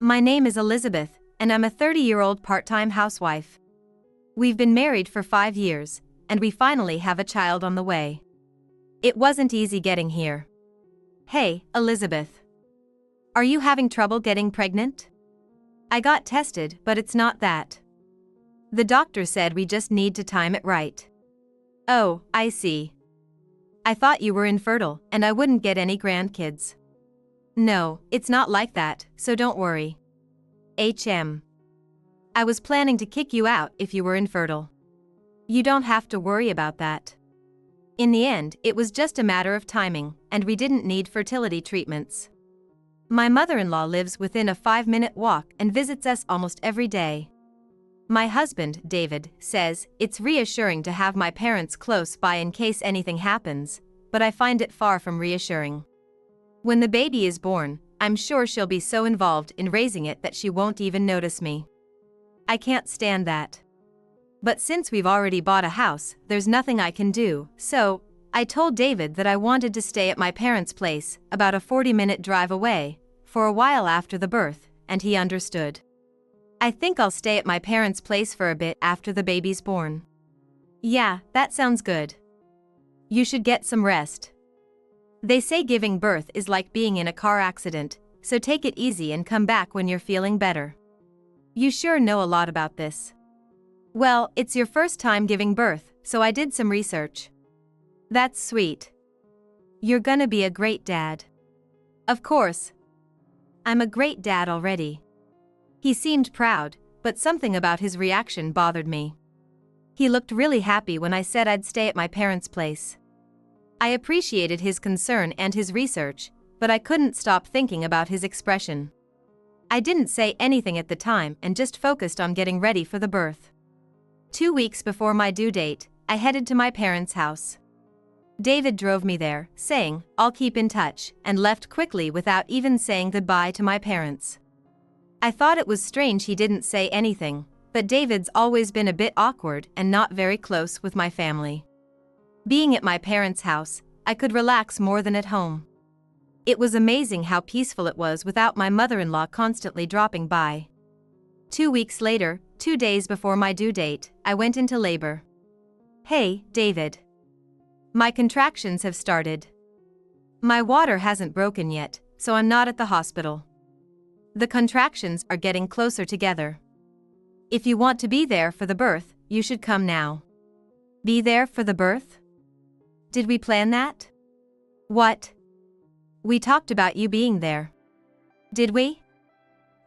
My name is Elizabeth, and I'm a 30-year-old part-time housewife. We've been married for 5 years, and we finally have a child on the way. It wasn't easy getting here. Hey, Elizabeth. Are you having trouble getting pregnant? I got tested, but it's not that. The doctor said we just need to time it right. Oh, I see. I thought you were infertile, and I wouldn't get any grandkids. No, it's not like that, so don't worry. I was planning to kick you out if you were infertile. You don't have to worry about that. In the end, it was just a matter of timing, and we didn't need fertility treatments. My mother-in-law lives within a 5-minute walk and visits us almost every day. My husband, David, says it's reassuring to have my parents close by in case anything happens, but I find it far from reassuring. When the baby is born, I'm sure she'll be so involved in raising it that she won't even notice me. I can't stand that. But since we've already bought a house, there's nothing I can do, so I told David that I wanted to stay at my parents' place, about a 40-minute drive away, for a while after the birth, and he understood. I think I'll stay at my parents' place for a bit after the baby's born. Yeah, that sounds good. You should get some rest. They say giving birth is like being in a car accident, so take it easy and come back when you're feeling better. You sure know a lot about this. Well, it's your first time giving birth, so I did some research. That's sweet. You're gonna be a great dad. Of course. I'm a great dad already. He seemed proud, but something about his reaction bothered me. He looked really happy when I said I'd stay at my parents' place. I appreciated his concern and his research, but I couldn't stop thinking about his expression. I didn't say anything at the time and just focused on getting ready for the birth. 2 weeks before my due date, I headed to my parents' house. David drove me there, saying, "I'll keep in touch," and left quickly without even saying goodbye to my parents. I thought it was strange he didn't say anything, but David's always been a bit awkward and not very close with my family. Being at my parents' house, I could relax more than at home. It was amazing how peaceful it was without my mother-in-law constantly dropping by. 2 weeks later, 2 days before my due date, I went into labor. Hey, David. My contractions have started. My water hasn't broken yet, so I'm not at the hospital. The contractions are getting closer together. If you want to be there for the birth, you should come now. Be there for the birth? Did we plan that? What? We talked about you being there. Did we?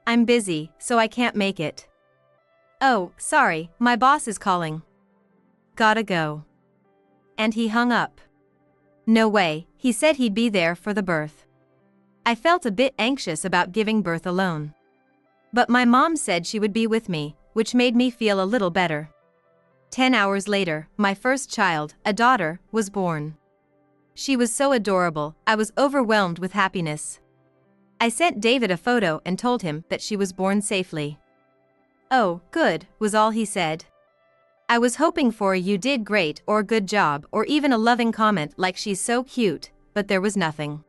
I'm busy, so I can't make it. Oh, sorry, my boss is calling. Gotta go. And he hung up. No way, he said he'd be there for the birth. I felt a bit anxious about giving birth alone. But my mom said she would be with me, which made me feel a little better. 10 hours later, my first child, a daughter, was born. She was so adorable, I was overwhelmed with happiness. I sent David a photo and told him that she was born safely. Oh, good, was all he said. I was hoping for a "you did great" or "good job" or even a loving comment like "she's so cute," but there was nothing.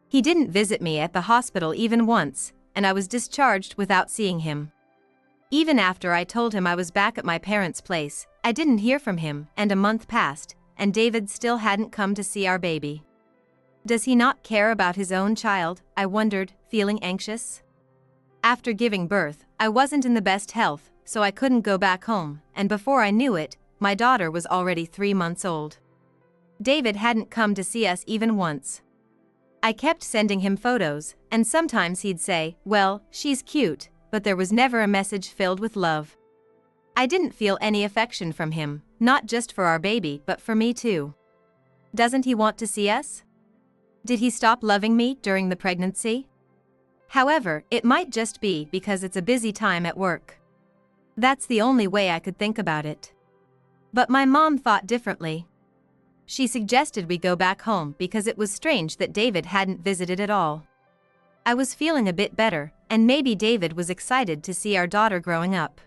He didn't visit me at the hospital even once, and I was discharged without seeing him. Even after I told him I was back at my parents' place, I didn't hear from him, and a month passed, and David still hadn't come to see our baby. Does he not care about his own child? I wondered, feeling anxious. After giving birth, I wasn't in the best health, so I couldn't go back home, and before I knew it, my daughter was already 3 months old. David hadn't come to see us even once. I kept sending him photos, and sometimes he'd say, "Well, she's cute," but there was never a message filled with love. I didn't feel any affection from him, not just for our baby but for me too. Doesn't he want to see us? Did he stop loving me during the pregnancy? However, it might just be because it's a busy time at work. That's the only way I could think about it. But my mom thought differently. She suggested we go back home because it was strange that David hadn't visited at all. I was feeling a bit better, and maybe David was excited to see our daughter growing up.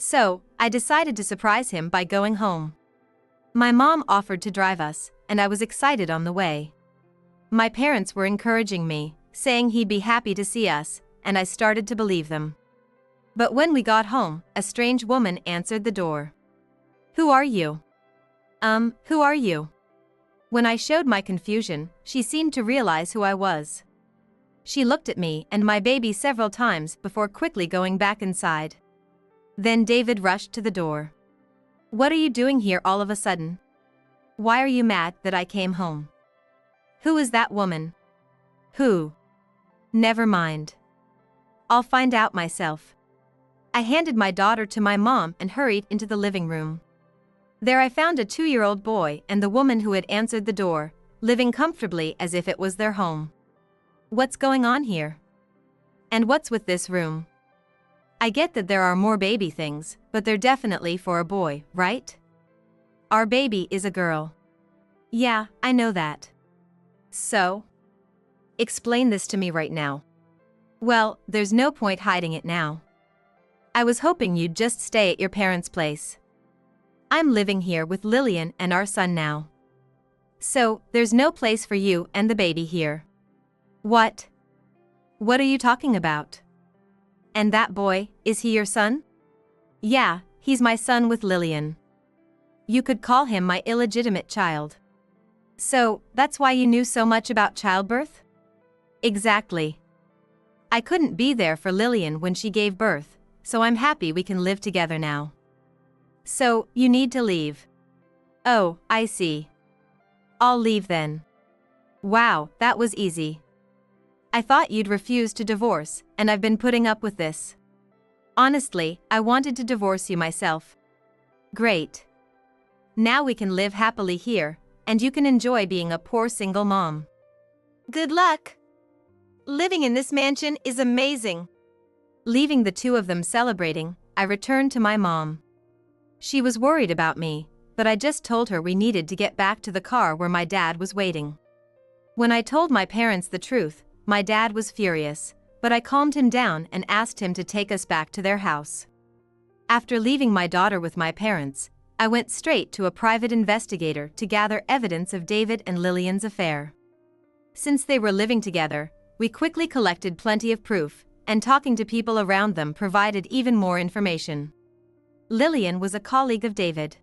So, I decided to surprise him by going home. My mom offered to drive us, and I was excited on the way. My parents were encouraging me, saying he'd be happy to see us, and I started to believe them. But when we got home, a strange woman answered the door. "Who are you?" Who are you?" When I showed my confusion, she seemed to realize who I was. She looked at me and my baby several times before quickly going back inside. Then David rushed to the door. "What are you doing here all of a sudden? Why are you mad that I came home? Who is that woman?" "Who?" "Never mind. I'll find out myself." I handed my daughter to my mom and hurried into the living room. There I found a 2-year-old boy and the woman who had answered the door, living comfortably as if it was their home. "What's going on here? And what's with this room? I get that there are more baby things, but they're definitely for a boy, right? Our baby is a girl." "Yeah, I know that." "So? Explain this to me right now." "Well, there's no point hiding it now. I was hoping you'd just stay at your parents' place. I'm living here with Lillian and our son now. So, there's no place for you and the baby here." "What? What are you talking about? And that boy, is he your son?" "Yeah, he's my son with Lillian. You could call him my illegitimate child." "So, that's why you knew so much about childbirth?" "Exactly. I couldn't be there for Lillian when she gave birth, so I'm happy we can live together now." "So, you need to leave." "Oh, I see. I'll leave then." "Wow, that was easy. I thought you'd refuse to divorce, and I've been putting up with this. Honestly, I wanted to divorce you myself." "Great. Now we can live happily here, and you can enjoy being a poor single mom." "Good luck. Living in this mansion is amazing." Leaving the two of them celebrating, I returned to my mom. She was worried about me, but I just told her we needed to get back to the car where my dad was waiting. When I told my parents the truth, my dad was furious, but I calmed him down and asked him to take us back to their house. After leaving my daughter with my parents, I went straight to a private investigator to gather evidence of David and Lillian's affair. Since they were living together, we quickly collected plenty of proof, and talking to people around them provided even more information. Lillian was a colleague of David.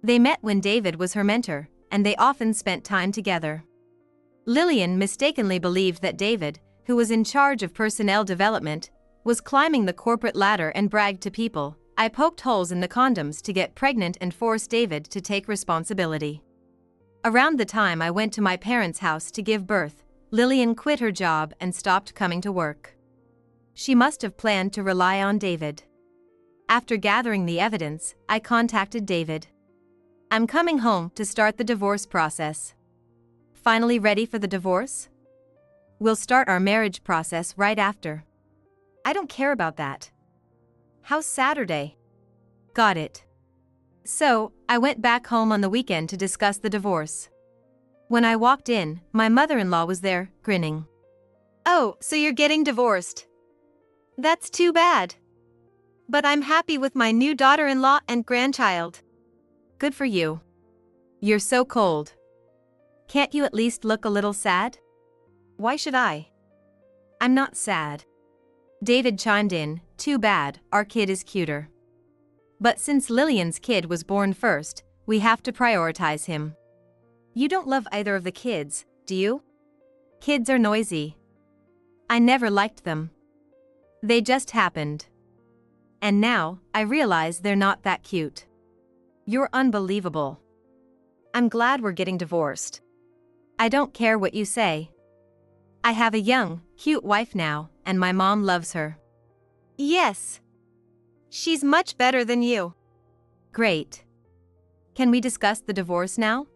They met when David was her mentor, and they often spent time together. Lillian mistakenly believed that David, who was in charge of personnel development, was climbing the corporate ladder and bragged to people. I poked holes in the condoms to get pregnant and forced David to take responsibility. Around the time I went to my parents' house to give birth, Lillian quit her job and stopped coming to work. She must have planned to rely on David. After gathering the evidence, I contacted David. "I'm coming home to start the divorce process." "Finally ready for the divorce?" "We'll start our marriage process right after." "I don't care about that. How's Saturday?" "Got it." So, I went back home on the weekend to discuss the divorce. When I walked in, my mother-in-law was there, grinning. "Oh, so you're getting divorced? That's too bad. But I'm happy with my new daughter-in-law and grandchild." "Good for you. You're so cold. Can't you at least look a little sad?" "Why should I? I'm not sad." David chimed in, "Too bad, our kid is cuter. But since Lillian's kid was born first, we have to prioritize him." "You don't love either of the kids, do you?" "Kids are noisy. I never liked them. They just happened. And now, I realize they're not that cute." "You're unbelievable. I'm glad we're getting divorced." "I don't care what you say. I have a young, cute wife now, and my mom loves her." "Yes. She's much better than you." "Great. Can we discuss the divorce now?"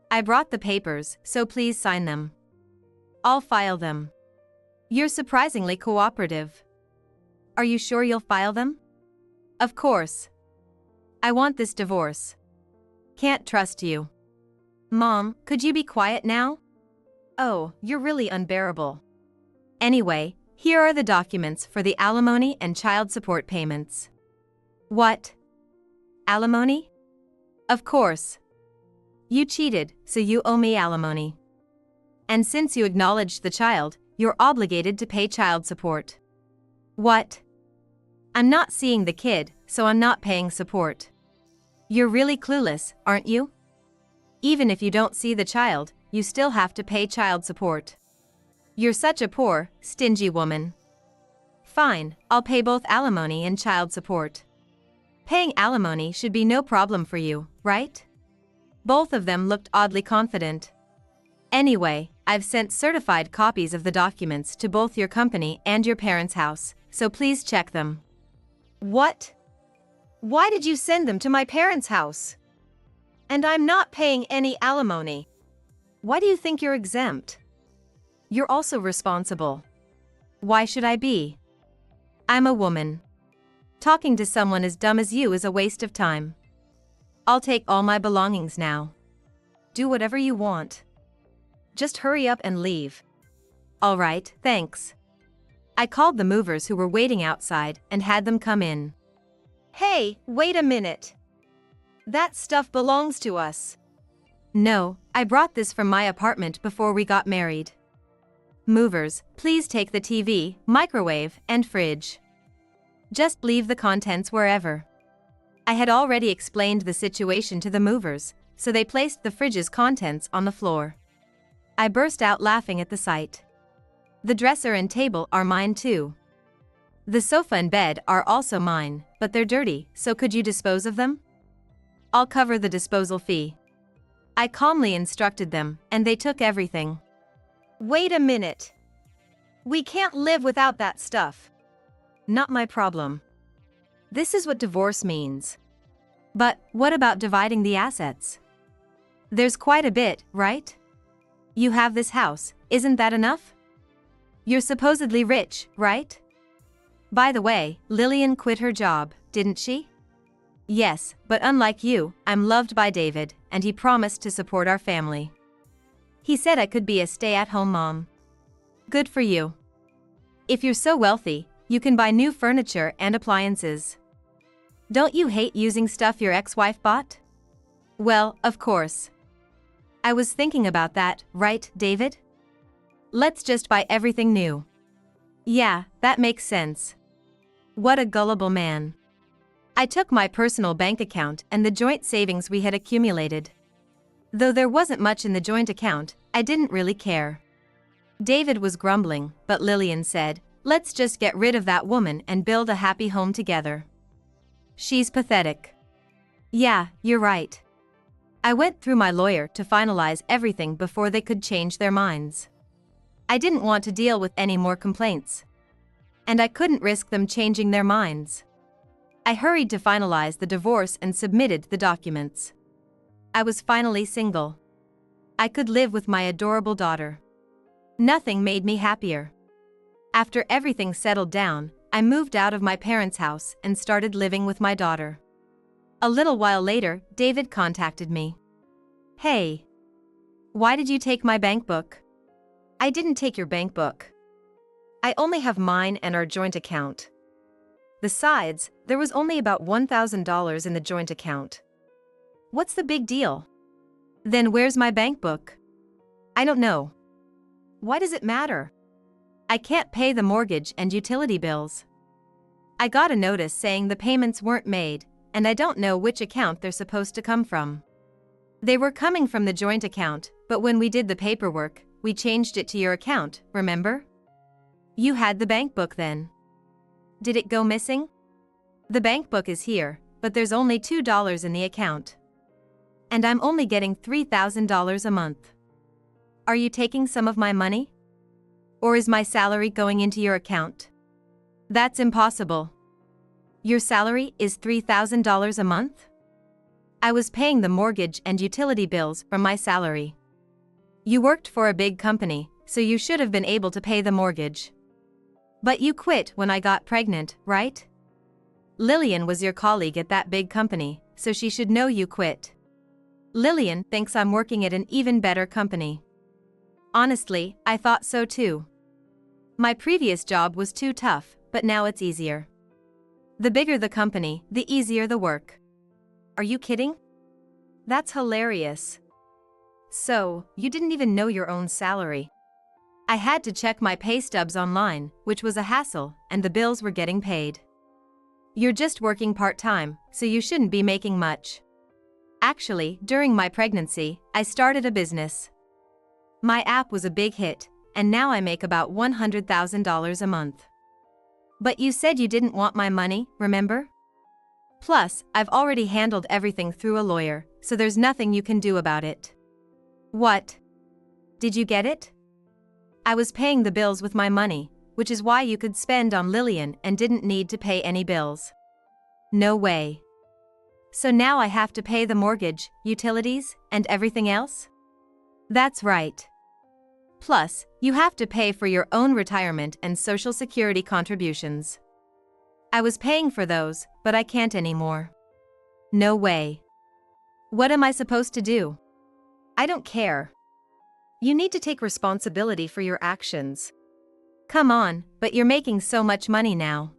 "I brought the papers, so please sign them." "I'll file them." "You're surprisingly cooperative." "Are you sure you'll file them?" "Of course. I want this divorce. Can't trust you." "Mom, could you be quiet now?" "Oh, you're really unbearable. Anyway, here are the documents for the alimony and child support payments." "What? Alimony?" "Of course. You cheated, so you owe me alimony. And since you acknowledged the child, you're obligated to pay child support. What? I'm not seeing the kid, so I'm not paying support. You're really clueless, aren't you? Even if you don't see the child, you still have to pay child support. You're such a poor, stingy woman. Fine, I'll pay both alimony and child support. Paying alimony should be no problem for you, right? Both of them looked oddly confident. Anyway, I've sent certified copies of the documents to both your company and your parents' house, so please check them. What? Why did you send them to my parents' house? And I'm not paying any alimony. Why do you think you're exempt? You're also responsible. Why should I be? I'm a woman. Talking to someone as dumb as you is a waste of time. I'll take all my belongings now. Do whatever you want. Just hurry up and leave. All right, thanks. I called the movers who were waiting outside and had them come in. Hey, wait a minute. That stuff belongs to us. No, I brought this from my apartment before we got married. Movers, please take the TV, microwave, and fridge. Just leave the contents wherever. I had already explained the situation to the movers, so they placed the fridge's contents on the floor. I burst out laughing at the sight. The dresser and table are mine too. The sofa and bed are also mine, but they're dirty, so could you dispose of them? I'll cover the disposal fee. I calmly instructed them, and they took everything. Wait a minute. We can't live without that stuff. Not my problem. This is what divorce means. But what about dividing the assets? There's quite a bit, right? You have this house, isn't that enough? You're supposedly rich, right? By the way, Lillian quit her job, didn't she? Yes, but unlike you, I'm loved by David, and he promised to support our family. He said I could be a stay-at-home mom. Good for you. If you're so wealthy, you can buy new furniture and appliances. Don't you hate using stuff your ex-wife bought? Well, of course. I was thinking about that, right, David? Let's just buy everything new. Yeah, that makes sense. What a gullible man. I took my personal bank account and the joint savings we had accumulated. Though there wasn't much in the joint account, I didn't really care. David was grumbling, but Lillian said, "Let's just get rid of that woman and build a happy home together." She's pathetic. Yeah, you're right. I went through my lawyer to finalize everything before they could change their minds. I didn't want to deal with any more complaints. And I couldn't risk them changing their minds. I hurried to finalize the divorce and submitted the documents. I was finally single. I could live with my adorable daughter. Nothing made me happier. After everything settled down, I moved out of my parents' house and started living with my daughter. A little while later, David contacted me. Hey. Why did you take my bank book? I didn't take your bank book. I only have mine and our joint account. Besides, there was only about $1,000 in the joint account. What's the big deal? Then where's my bank book? I don't know. Why does it matter? I can't pay the mortgage and utility bills. I got a notice saying the payments weren't made, and I don't know which account they're supposed to come from. They were coming from the joint account, but when we did the paperwork, we changed it to your account, remember? You had the bank book then. Did it go missing? The bank book is here, but there's only $2 in the account. And I'm only getting $3,000 a month. Are you taking some of my money? Or is my salary going into your account? That's impossible. Your salary is $3,000 a month? I was paying the mortgage and utility bills from my salary. You worked for a big company, so you should have been able to pay the mortgage. But you quit when I got pregnant, right? Lillian was your colleague at that big company, so she should know you quit. Lillian thinks I'm working at an even better company. Honestly, I thought so too. My previous job was too tough, but now it's easier. The bigger the company, the easier the work. Are you kidding? That's hilarious. So, you didn't even know your own salary. I had to check my pay stubs online, which was a hassle, and the bills were getting paid. You're just working part-time, so you shouldn't be making much. Actually, during my pregnancy, I started a business. My app was a big hit, and now I make about $100,000 a month. But you said you didn't want my money, remember? Plus, I've already handled everything through a lawyer, so there's nothing you can do about it. What? Did you get it? I was paying the bills with my money, which is why you could spend on Lillian and didn't need to pay any bills. No way. So now I have to pay the mortgage, utilities, and everything else? That's right. Plus, you have to pay for your own retirement and Social Security contributions. I was paying for those, but I can't anymore. No way. What am I supposed to do? I don't care. You need to take responsibility for your actions. Come on, but you're making so much money now.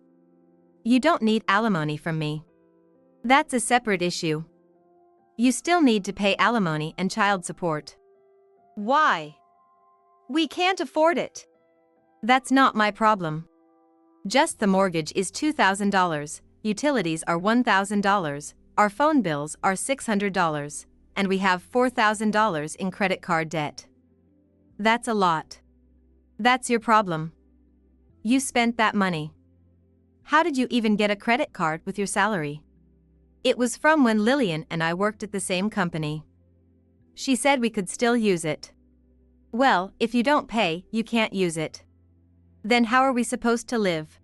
You don't need alimony from me. That's a separate issue. You still need to pay alimony and child support. Why? We can't afford it. That's not my problem. Just the mortgage is $2,000, utilities are $1,000, our phone bills are $600, and we have $4,000 in credit card debt. That's a lot. That's your problem. You spent that money. How did you even get a credit card with your salary? It was from when Lillian and I worked at the same company. She said we could still use it. Well, if you don't pay, you can't use it. Then how are we supposed to live?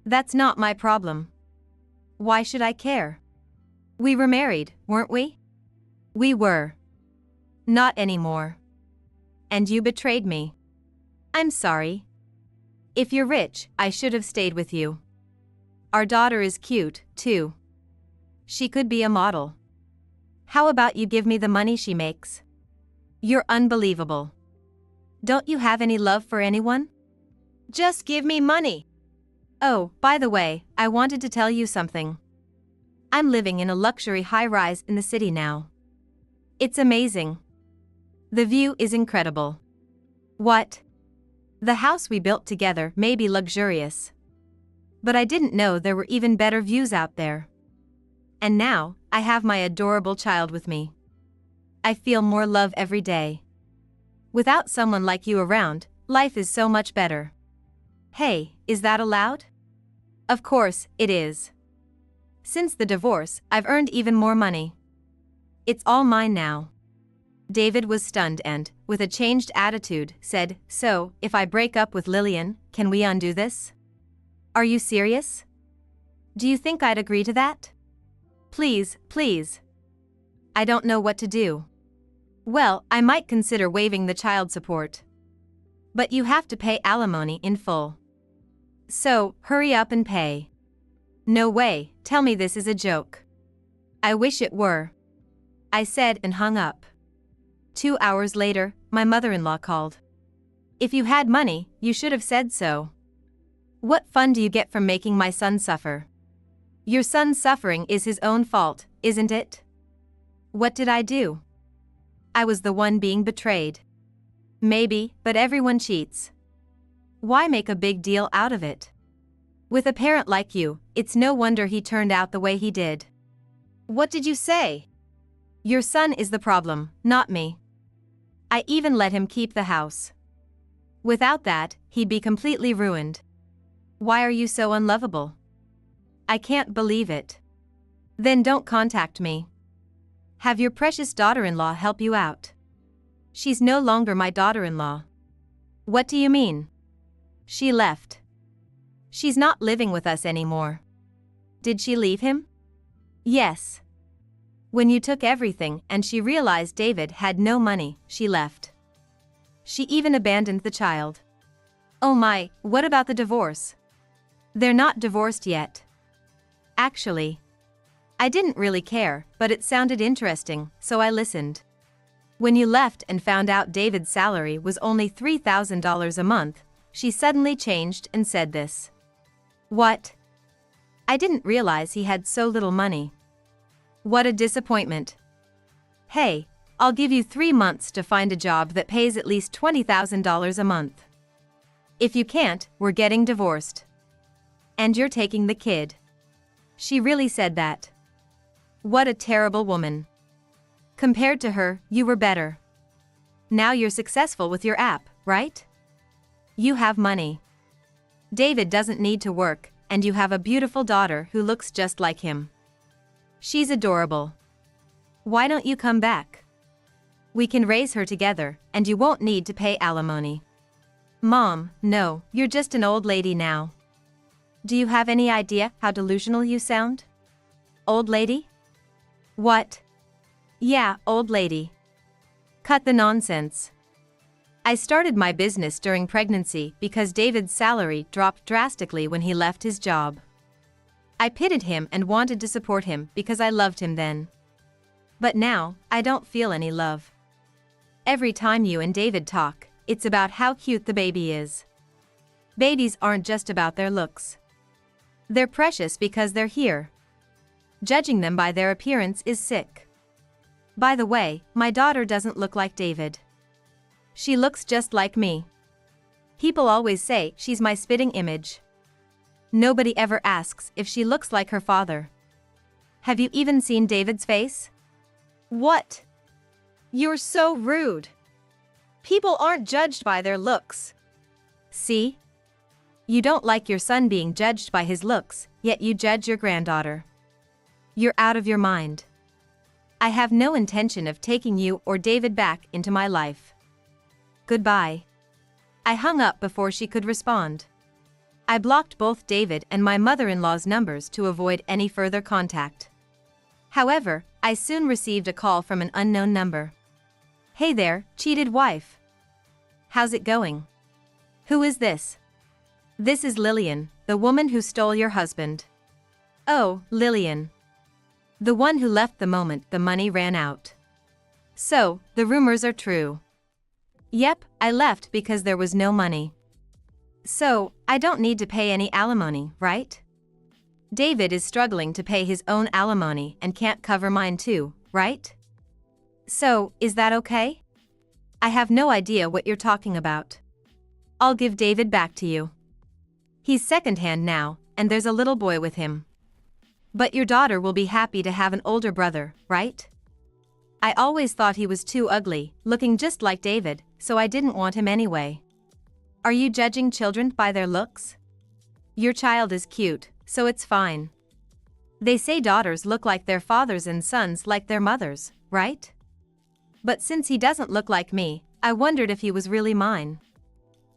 That's not my problem. Why should I care? We were married, weren't we? We were. Not anymore. And you betrayed me. I'm sorry. If you're rich, I should have stayed with you. Our daughter is cute, too. She could be a model. How about you give me the money she makes? You're unbelievable. Don't you have any love for anyone? Just give me money. Oh, by the way, I wanted to tell you something. I'm living in a luxury high-rise in the city now. It's amazing. The view is incredible. What? The house we built together may be luxurious. But I didn't know there were even better views out there. And now, I have my adorable child with me. I feel more love every day. Without someone like you around, life is so much better. Hey, is that allowed? Of course, it is. Since the divorce, I've earned even more money. It's all mine now. David was stunned and, with a changed attitude, said, So, if I break up with Lillian, can we undo this? Are you serious? Do you think I'd agree to that? Please, please. I don't know what to do. Well, I might consider waiving the child support. But you have to pay alimony in full. So, hurry up and pay. No way, tell me this is a joke. I wish it were. I said and hung up. 2 hours later, my mother-in-law called. If you had money, you should have said so. What fun do you get from making my son suffer? Your son's suffering is his own fault, isn't it? What did I do? I was the one being betrayed. Maybe, but everyone cheats. Why make a big deal out of it? With a parent like you, it's no wonder he turned out the way he did. What did you say? Your son is the problem, not me. I even let him keep the house. Without that, he'd be completely ruined. Why are you so unlovable? I can't believe it. Then don't contact me. Have your precious daughter-in-law help you out. She's no longer my daughter-in-law. What do you mean? She left. She's not living with us anymore. Did she leave him? Yes. When you took everything and she realized David had no money, she left. She even abandoned the child. Oh my, what about the divorce? They're not divorced yet. Actually, I didn't really care, but it sounded interesting, so I listened. When you left and found out David's salary was only $3,000 a month, she suddenly changed and said this. What? I didn't realize he had so little money. What a disappointment. Hey, I'll give you 3 months to find a job that pays at least $20,000 a month. If you can't, we're getting divorced. And you're taking the kid. She really said that. What a terrible woman. Compared to her, you were better. Now you're successful with your app, right? You have money. David doesn't need to work, and you have a beautiful daughter who looks just like him. She's adorable. Why don't you come back? We can raise her together, and you won't need to pay alimony. Mom, no, you're just an old lady now. Do you have any idea how delusional you sound? Old lady? What? Yeah, old lady. Cut the nonsense. I started my business during pregnancy because David's salary dropped drastically when he left his job. I pitied him and wanted to support him because I loved him then. But now, I don't feel any love. Every time you and David talk, it's about how cute the baby is. Babies aren't just about their looks. They're precious because they're here. Judging them by their appearance is sick. By the way, my daughter doesn't look like David. She looks just like me. People always say she's my spitting image. Nobody ever asks if she looks like her father. Have you even seen David's face? What? You're so rude. People aren't judged by their looks. See? You don't like your son being judged by his looks, yet you judge your granddaughter. You're out of your mind. I have no intention of taking you or David back into my life. Goodbye. I hung up before she could respond. I blocked both David and my mother-in-law's numbers to avoid any further contact. However, I soon received a call from an unknown number. Hey there, cheated wife. How's it going? Who is this? This is Lillian, the woman who stole your husband. Oh, Lillian. The one who left the moment the money ran out. So, the rumors are true. Yep, I left because there was no money. So, I don't need to pay any alimony, right? David is struggling to pay his own alimony and can't cover mine too, right? So, is that okay? I have no idea what you're talking about. I'll give David back to you. He's secondhand now, and there's a little boy with him. But your daughter will be happy to have an older brother, right? I always thought he was too ugly, looking just like David, so I didn't want him anyway. Are you judging children by their looks? Your child is cute, so it's fine. They say daughters look like their fathers and sons like their mothers, right? But since he doesn't look like me, I wondered if he was really mine.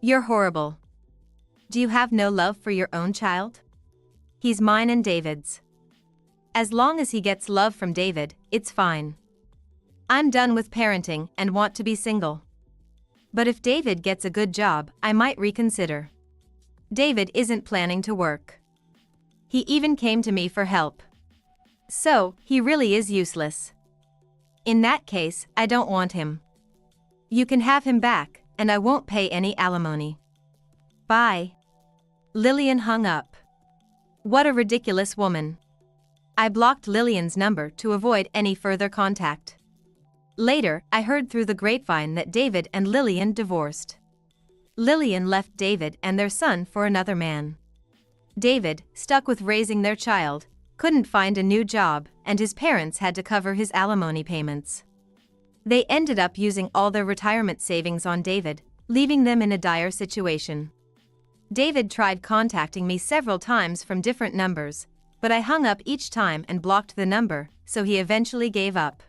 You're horrible. Do you have no love for your own child? He's mine and David's. As long as he gets love from David, it's fine. I'm done with parenting and want to be single. But if David gets a good job, I might reconsider. David isn't planning to work. He even came to me for help. So, he really is useless. In that case, I don't want him. You can have him back, and I won't pay any alimony. Bye. Lillian hung up. What a ridiculous woman. I blocked Lillian's number to avoid any further contact. Later, I heard through the grapevine that David and Lillian divorced. Lillian left David and their son for another man. David, stuck with raising their child, couldn't find a new job, and his parents had to cover his alimony payments. They ended up using all their retirement savings on David, leaving them in a dire situation. David tried contacting me several times from different numbers, but I hung up each time and blocked the number, so he eventually gave up.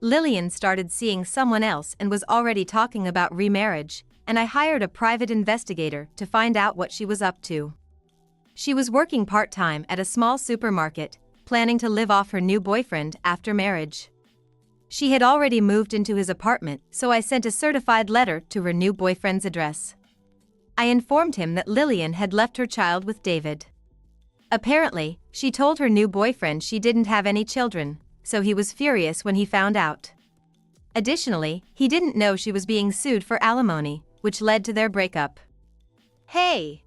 Lillian started seeing someone else and was already talking about remarriage, and I hired a private investigator to find out what she was up to. She was working part-time at a small supermarket, planning to live off her new boyfriend after marriage. She had already moved into his apartment, so I sent a certified letter to her new boyfriend's address. I informed him that Lillian had left her child with David. Apparently, she told her new boyfriend she didn't have any children, so he was furious when he found out. Additionally, he didn't know she was being sued for alimony, which led to their breakup. Hey!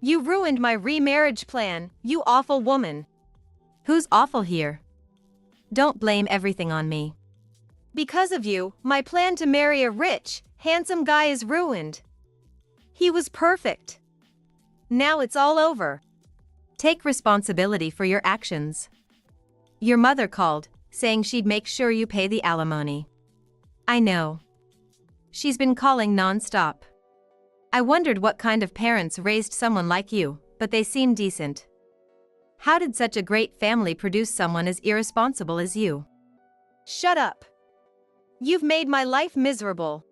You ruined my remarriage plan, you awful woman. Who's awful here? Don't blame everything on me. Because of you, my plan to marry a rich, handsome guy is ruined. He was perfect. Now it's all over. Take responsibility for your actions. Your mother called, saying she'd make sure you pay the alimony. I know. She's been calling non-stop. I wondered what kind of parents raised someone like you, but they seem decent. How did such a great family produce someone as irresponsible as you? Shut up. You've made my life miserable.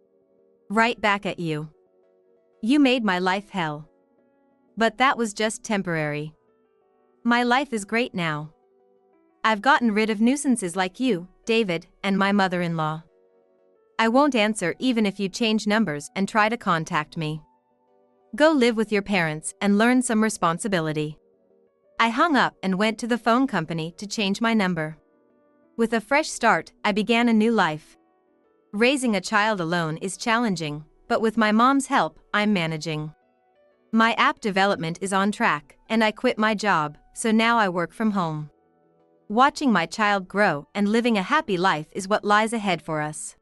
Right back at you. You made my life hell. But that was just temporary. My life is great now. I've gotten rid of nuisances like you, David, and my mother-in-law. I won't answer even if you change numbers and try to contact me. Go live with your parents and learn some responsibility. I hung up and went to the phone company to change my number. With a fresh start, I began a new life. Raising a child alone is challenging, but with my mom's help, I'm managing. My app development is on track, and I quit my job, so now I work from home. Watching my child grow and living a happy life is what lies ahead for us.